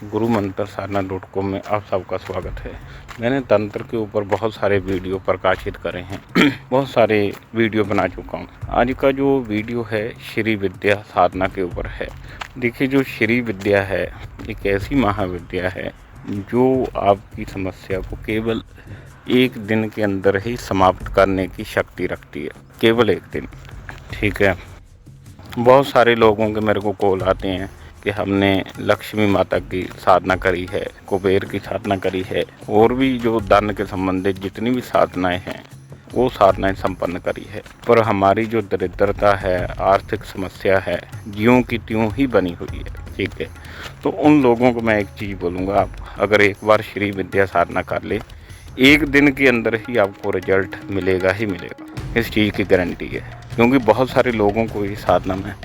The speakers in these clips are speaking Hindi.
गुरु मंत्र साधना.com में आप सबका स्वागत है। मैंने तंत्र के ऊपर बहुत सारे वीडियो प्रकाशित करे हैं बहुत सारे वीडियो बना चुका हूँ। आज का जो वीडियो है श्री विद्या साधना के ऊपर है। देखिए, जो श्री विद्या है एक ऐसी महाविद्या है जो आपकी समस्या को केवल एक दिन के अंदर ही समाप्त करने की शक्ति रखती है। केवल एक दिन, ठीक है। बहुत सारे लोगों के मेरे को कॉल आते हैं कि हमने लक्ष्मी माता की साधना करी है, कुबेर की साधना करी है, और भी जो धन के संबंधित जितनी भी साधनाएं हैं वो साधनाएं संपन्न करी है, पर हमारी जो दरिद्रता है, आर्थिक समस्या है, ज्यों की त्यों ही बनी हुई है, ठीक है। तो उन लोगों को मैं एक चीज़ बोलूँगा, आप अगर एक बार श्री विद्या साधना कर ले, एक दिन के अंदर ही आपको रिजल्ट मिलेगा ही मिलेगा, इस चीज़ की गारंटी है। क्योंकि बहुत सारे लोगों को ये साधना मैं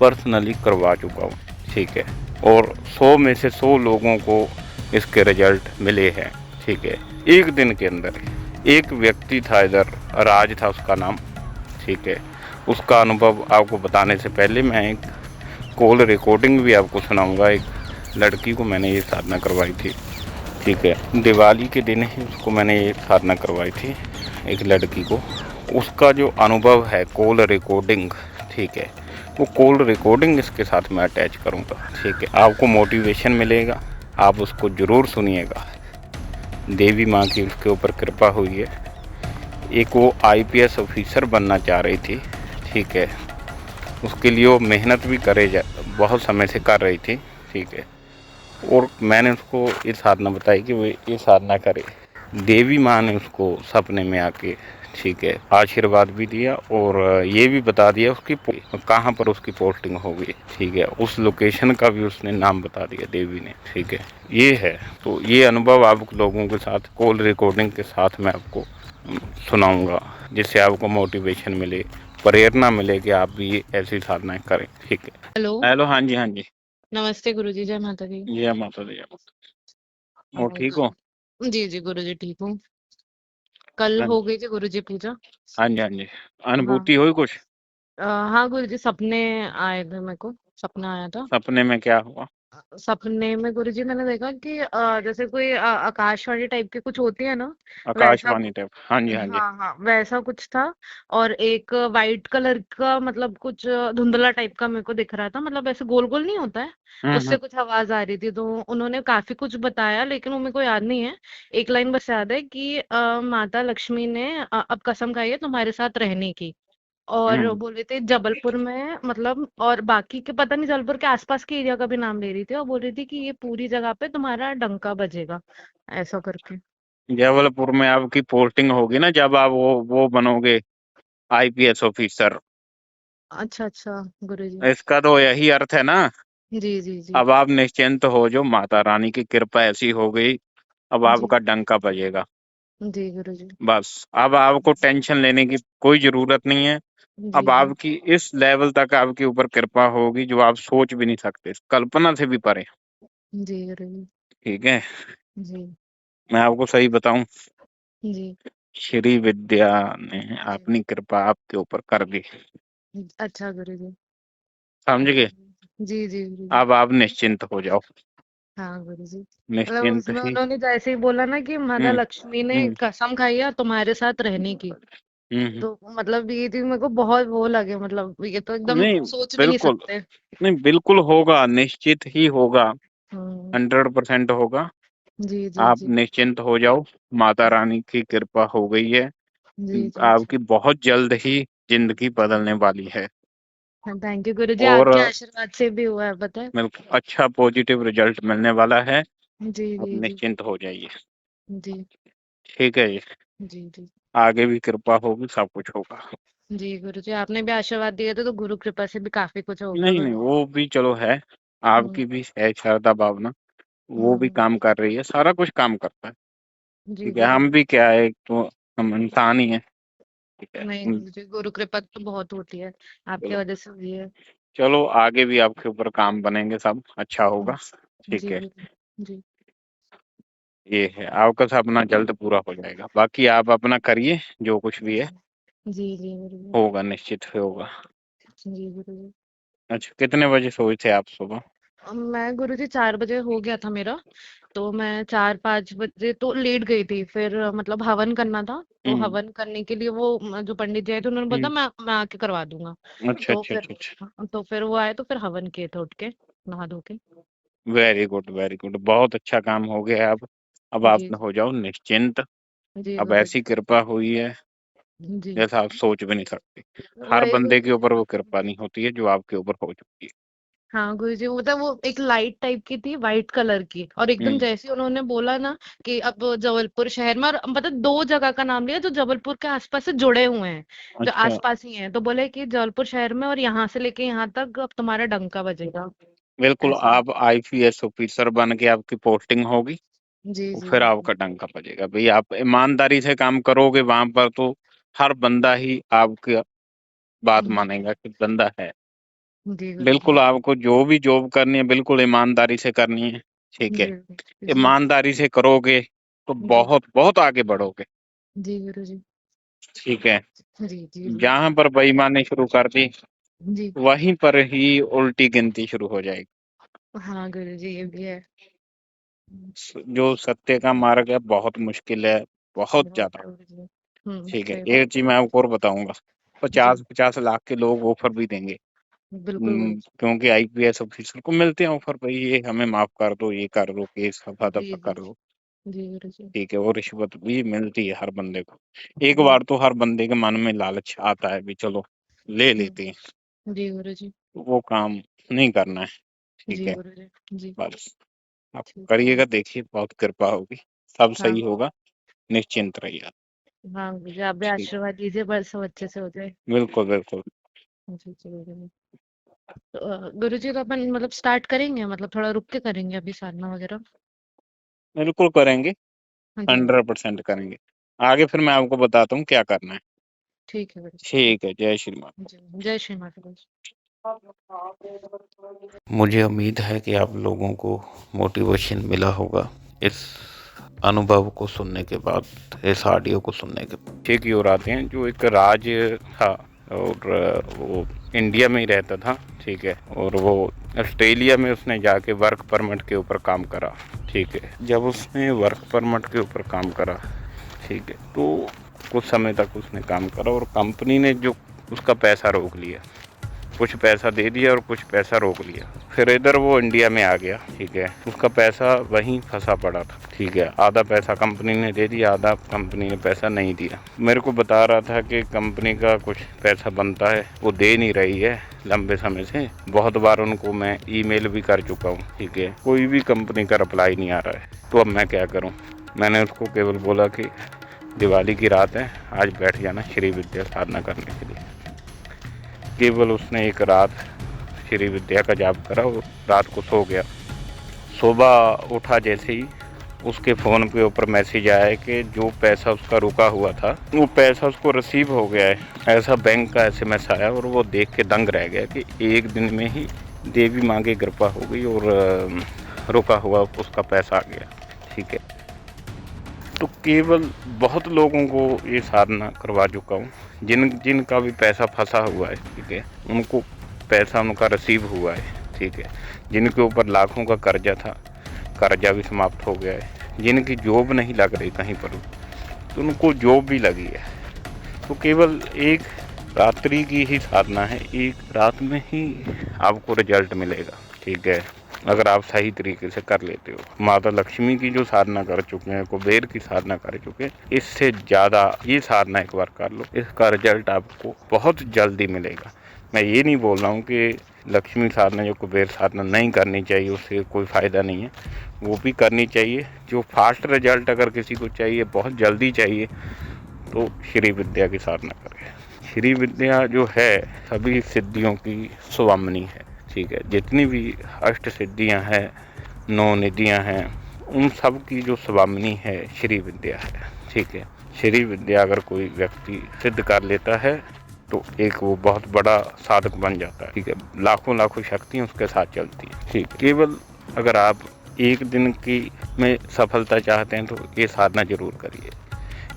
पर्सनली करवा चुका हूँ, ठीक है, और 100 में से 100 लोगों को इसके रिजल्ट मिले हैं, ठीक है, एक दिन के अंदर। एक व्यक्ति था इधर, राज था उसका नाम, ठीक है। उसका अनुभव आपको बताने से पहले मैं एक कॉल रिकॉर्डिंग भी आपको सुनाऊंगा। एक लड़की को मैंने ये साधना करवाई थी, ठीक है। दिवाली के दिन ही उसको मैंने ये साधना करवाई थी, एक लड़की को। उसका जो अनुभव है कॉल रिकॉर्डिंग, ठीक है, वो कॉल रिकॉर्डिंग इसके साथ मैं अटैच करूँगा, ठीक है। आपको मोटिवेशन मिलेगा, आप उसको ज़रूर सुनिएगा। देवी माँ की उसके ऊपर कृपा हुई है। एक वो आईपीएस ऑफिसर बनना चाह रही थी, ठीक है। उसके लिए वो मेहनत भी बहुत समय से कर रही थी, ठीक है। और मैंने उसको ये साधना बताई कि वो ये साधना करे। देवी माँ ने उसको सपने में आके, ठीक है, आशीर्वाद भी दिया और ये भी बता दिया उसकी कहाँ पर उसकी पोस्टिंग होगी, ठीक है। उस लोकेशन का भी उसने नाम बता दिया देवी ने, ठीक है। ये है, तो ये अनुभव आप लोगों के साथ कॉल रिकॉर्डिंग के साथ मैं आपको सुनाऊंगा, जिससे आपको मोटिवेशन मिले, प्रेरणा मिले कि आप भी ऐसी साधनाएं करें, ठीक है। हेलो। हेलो, हाँ जी, हाँ जी। नमस्ते गुरुजी, जय माता दी। जय माता दी, जय माता। और ठीक हो? जी जी गुरुजी, ठीक हूँ। कल हाँ हो जी, गई थी गुरुजी पूजा। हाँ जी, हाँ जी। हाँ। अनुभूति हुई कुछ? हाँ गुरुजी, सपने आए थे, मेरे को सपना आया था। सपने में क्या हुआ? सपने में गुरुजी मैंने देखा कि जैसे कोई आकाशवाणी टाइप की कुछ होती है ना, वैसा आकाशवाणी टाइप, हाँ जी, हाँ जी। हाँ हाँ वैसा कुछ था। और एक वाइट कलर का, मतलब कुछ धुंधला टाइप का मेरे को दिख रहा था, मतलब ऐसे गोल गोल नहीं होता है, उससे हम्म। कुछ आवाज आ रही थी। तो उन्होंने काफी कुछ बताया, लेकिन वो मेरे को याद नहीं है। एक लाइन बस याद है कि माता लक्ष्मी ने अब कसम खाई है तुम्हारे साथ रहने की। और हम्म। बोल रहे थे जबलपुर में, मतलब, और बाकी के पता नहीं, जबलपुर के आसपास के एरिया का भी नाम ले रही थी, और बोल रही थी कि ये पूरी जगह पे तुम्हारा डंका बजेगा, ऐसा करके। जबलपुर में आपकी पोस्टिंग होगी ना, जब आप वो बनोगे आईपीएस ऑफिसर। अच्छा अच्छा गुरुजी। इसका तो यही अर्थ है ना। जी जी जी। अब आप निश्चिंत हो, जो माता रानी की कृपा ऐसी हो गई, अब जी आपका डंका बजेगा। जी गुरुजी। बस, अब आपको टेंशन लेने की कोई जरूरत नहीं है। जी अब जी। आपकी इस लेवल तक आपके ऊपर कृपा होगी जो आप सोच भी नहीं सकते, कल्पना से भी परे, जी गुरुजी। ठीक है। जी मैं आपको सही बताऊं, जी। श्री विद्या ने जी। अपनी कृपा आपके ऊपर कर दी, अच्छा गुरुजी। समझ गए। जी जी गुरुजी। अब आप निश्चिंत हो जाओ, हाँ गुरुजी, मतलब निश्चिंत उसमें ही। उन्होंने जैसे ही बोला ना कि माता हम्म। लक्ष्मी ने हम्म। कसम खाई है तुम्हारे साथ रहने की। हम्म। तो मतलब ये थी, मेरे को बहुत वो लगे, मतलब ये तो एकदम नहीं, सोच भी नहीं बिल्कुल सकते। नहीं, बिल्कुल होगा, निश्चित ही होगा, हम्म। 100% होगा। जी जी आप जी। निश्चिंत हो जाओ, माता रानी की कृपा हो गई है। जी जी जी। आपकी बहुत जल्द ही जिंदगी बदलने वाली है, हाँ, थैंक यू गुरुजी, आपके और आशीर्वाद से भी हुआ है, पता है। अच्छा पॉजिटिव रिजल्ट मिलने वाला है। जी आप जी जी। निश्चिंत हो जाइए, जी ठीक है जी। जी जी। आगे भी कृपा होगी, सब कुछ होगा। जी गुरुजी, आपने भी आशीर्वाद दिए थे, तो गुरु कृपा से भी काफी कुछ हो गया नहीं नहीं, गुरुजी। वो भी चलो है, हम्म। आपकी भी है श्रद्धा भावना, वो भी हम्म। काम कर रही है, सारा कुछ काम करता है, जी ठीक है। हम गुरुजी। भी क्या है, एक तो हम इंसान ही है, ठीक है। नहीं गुरुजी, गुरु कृपा तो बहुत होती है, आपकी चलो, वजह से हुई है। चलो आगे भी आपके ऊपर काम बनेंगे, सब अच्छा होगा, ठीक जी है। गुरु। जी ये है, आपका सपना जल्द पूरा हो जाएगा, बाकी आप अपना करिए, जो कुछ भी है जी जी गुरुजी। होगा, निश्चित होगा। जी गुरुजी। अच्छा, कितने बजे सोए थे आप सुबह? मैं गुरुजी 4 बजे हो गया था मेरा, तो मैं 4-5 बजे तो लेट गई थी। फिर मतलब हवन करना था, तो हुँ, हवन करने के लिए वो जो पंडित जी आए थे उन्होंने बोला हुँ। था मैं आके करवा दूंगा। अच्छा, तो अच्छा, फिर अच्छा, अच्छा। तो फिर वो आए तो फिर हवन किए थे उठ के नहा धो के। Very good, very good. बहुत अच्छा काम हो गया अब। अब आप जी हो जाओ निश्चिंत। जी अब गुरु ऐसी कृपा हुई है जी। जैसा आप सोच भी नहीं सकते। हर वही बंदे गुरु के जी। ऊपर वो कृपा नहीं होती है जो आपके ऊपर हो चुकी है। हाँ गुरु जी, वो मतलब वो एक लाइट टाइप की थी, वाइट कलर की, और एकदम हुँ, जैसे ही उन्होंने बोला ना कि अब जबलपुर शहर में, और मतलब 2 जगह का नाम लिया जो जबलपुर के आसपास से जुड़े हुए हैं, जो अच्छा। आसपास ही हैं, तो बोले कि जबलपुर शहर में और यहाँ से लेके यहाँ तक अब तुम्हारा डंका बजेगा। बिल्कुल, ऐसा। आप आईपीएस ऑफिसर बन के आपकी पोस्टिंग होगी, जी तो जी फिर गुरु आपका डंका बजेगा। भई आप ईमानदारी से काम करोगे वहाँ पर तो हर बंदा ही आपकी बात जी मानेगा कि बंदा है। जी गुरु जी। बिल्कुल आपको जो भी जॉब करनी है बिल्कुल ईमानदारी से करनी है, ठीक है? जी जी ईमानदारी से करोगे तो जी बहुत, बहुत आगे बढ़ोगे, जी गुरु जी। ठीक है? जी जी जी जहाँ पर बेईमानी शुरू कर दी, जी। वहीं पर ही उल्टी गिनती शुरू हो जाएगी। हाँ गुरु जी, ये भी है। जो सत्य का मार्ग है बहुत मुश्किल है, बहुत बहुत ज़्यादा, है गुरु जी। ठीक है? सही एक बात है। चीज़ मैं आपको और बताऊँगा, जी 50-50 लाख के लोग ऑफ़र भी देंगे। बिल्कुल गुरु जी। क्योंकि आईपीएस ऑफिसर को मिलते हैं ऑफ़र, भई ये हमें माफ़ कर दो, ये कर दो, केस जी रफ़ा-दफ़ा जी कर दो, जी गुरु जी। ठीक है? और रिश्वत भी मिलती है हर बंदे को। एक जी बार तो हर बंदे के मन में लालच आता है भी चलो ले लेते हैं, जी गुरु जी। तो वो काम नहीं करना है, ठीक जी है? गुरु जी। जी बस आप ठीक है गुरु करिएगा, जी। देखिए बहुत कृपा होगी, सब हाँ सही होगा, निश्चिंत रहिए आप, हाँ गुरु जी, आप भी ठीक। आशीर्वाद दीजिए, बस सब अच्छे से हो जाए। बिल्कुल, बिल्कुल। जी जी गुरु जी। तो गुरु जी, तो अपन मतलब स्टार्ट करेंगे, मतलब थोड़ा रुक के करेंगे अभी साधना वगैरह। बिल्कुल करेंगे, हाँ जी। 100% करेंगे। आगे फिर मैं आपको बताता हूँ क्या करना है। ठीक है गुरु जी। ठीक है, जय श्री माता। जी जय श्री माता गुरु जी। मुझे उम्मीद है कि आप लोगों को मोटिवेशन मिला होगा इस अनुभव को सुनने के बाद, इस ऑडियो को सुनने के बाद। पीछे की ओर आते हैं, जो एक राज था और वो इंडिया में ही रहता था, ठीक है? और वो ऑस्ट्रेलिया में उसने जाके वर्क परमिट के ऊपर काम करा, ठीक है? जब उसने वर्क परमिट के ऊपर काम करा, ठीक है, तो कुछ समय तक उसने काम करा और कंपनी ने जो उसका पैसा रोक लिया, कुछ पैसा दे दिया और कुछ पैसा रोक लिया। फिर इधर वो इंडिया में आ गया, ठीक है? उसका पैसा वहीं फंसा पड़ा था, ठीक है? आधा पैसा कंपनी ने दे दिया, आधा कंपनी ने पैसा नहीं दिया। मेरे को बता रहा था कि कंपनी का कुछ पैसा बनता है, वो दे नहीं रही है लंबे समय से। बहुत बार उनको मैं ईमेल भी कर चुका हूँ, ठीक है? कोई भी कंपनी का रिप्लाई नहीं आ रहा है। तो अब मैं क्या करूँ? मैंने उसको केवल बोला कि दिवाली की रात है, आज बैठ जाना श्री विद्या साधना करने के लिए। केवल उसने एक रात श्री विद्या का जाप करा और रात को सो गया। सुबह उठा जैसे ही उसके फ़ोन पे ऊपर मैसेज आया कि जो पैसा उसका रुका हुआ था वो पैसा उसको रिसीव हो गया है, ऐसा बैंक का एसएमएस आया। और वो देख के दंग रह गया कि एक दिन में ही देवी माँ की कृपा हो गई और रुका हुआ उसका पैसा आ गया, ठीक है? तो केवल बहुत लोगों को ये साधना करवा चुका हूँ, जिनका भी पैसा फंसा हुआ है, ठीक है? उनको पैसा उनका रिसीव हुआ है, ठीक है? जिनके ऊपर लाखों का कर्जा था, कर्जा भी समाप्त हो गया है। जिनकी जॉब नहीं लग रही कहीं पर, तो उनको जॉब भी लगी है। तो केवल एक रात्रि की ही साधना है, एक रात में ही आपको रिजल्ट मिलेगा, ठीक है? अगर आप सही तरीके से कर लेते हो। माता लक्ष्मी की जो साधना कर चुके हैं, कुबेर की साधना कर चुके हैं, इससे ज़्यादा ये साधना एक बार कर लो, इसका रिजल्ट आपको बहुत जल्दी मिलेगा। मैं ये नहीं बोल रहा हूँ कि लक्ष्मी साधना या कुबेर साधना नहीं करनी चाहिए, उससे कोई फ़ायदा नहीं है, वो भी करनी चाहिए। जो फास्ट रिजल्ट अगर किसी को चाहिए, बहुत जल्दी चाहिए, तो श्री विद्या की साधना करें। श्री विद्या जो है सभी सिद्धियों की स्वामिनी है, ठीक है? जितनी भी अष्ट सिद्धियां हैं, 9 निधियां हैं, उन सब की जो स्वामिनी है श्री विद्या है, ठीक है? श्री विद्या अगर कोई व्यक्ति सिद्ध कर लेता है तो एक वो बहुत बड़ा साधक बन जाता है, ठीक है? लाखों लाखों शक्तियाँ उसके साथ चलती हैं, ठीक है? केवल अगर आप एक दिन की में सफलता चाहते हैं तो ये साधना जरूर करिए।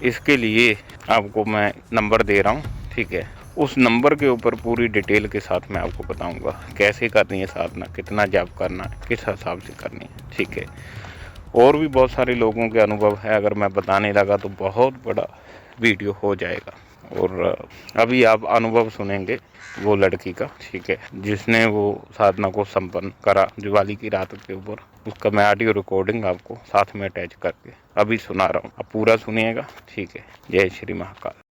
इसके लिए आपको मैं नंबर दे रहा हूँ, ठीक है? उस नंबर के ऊपर पूरी डिटेल के साथ मैं आपको बताऊंगा कैसे करनी है साधना, कितना जप करना है, किस हिसाब से करनी है। ठीक है, और भी बहुत सारे लोगों के अनुभव है, अगर मैं बताने लगा तो बहुत बड़ा वीडियो हो जाएगा। और अभी आप अनुभव सुनेंगे वो लड़की का, ठीक है, जिसने वो साधना को संपन्न करा दिवाली की रात के ऊपर। उसका मैं ऑडियो रिकॉर्डिंग आपको साथ में अटैच करके अभी सुना रहा हूँ, आप पूरा सुनिएगा। ठीक है, जय श्री महाकाल।